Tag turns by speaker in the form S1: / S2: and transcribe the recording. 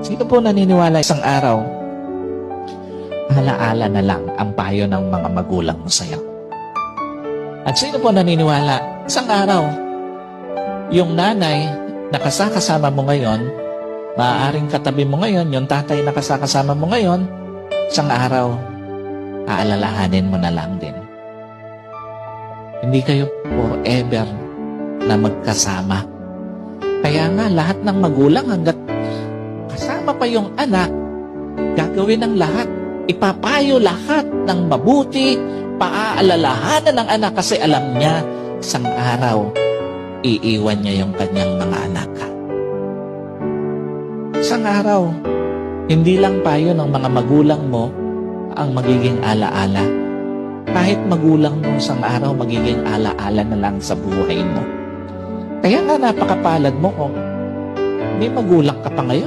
S1: Sino po naniniwala isang araw, alaala na lang ang payo ng mga magulang mo sa'yo? At sino po naniniwala, isang araw, yung nanay na kasama mo ngayon, maaaring katabi mo ngayon, yung tatay na kasama mo ngayon, isang araw, aalalahanin mo na lang din. Hindi kayo forever na magkasama. Kaya nga, lahat ng magulang hanggat kasama pa yung anak, gagawin ng lahat. Ipapayo lahat ng mabuti, paaalalahanan ng anak kasi alam niya, isang araw, iiwan niya yung kanyang mga anak. Isang araw, hindi lang payo ng mga magulang mo ang magiging alaala. Kahit magulang mo isang araw, magiging alaala na lang sa buhay mo. Kaya nga napakapalad mo kung may magulang ka pa ngayon.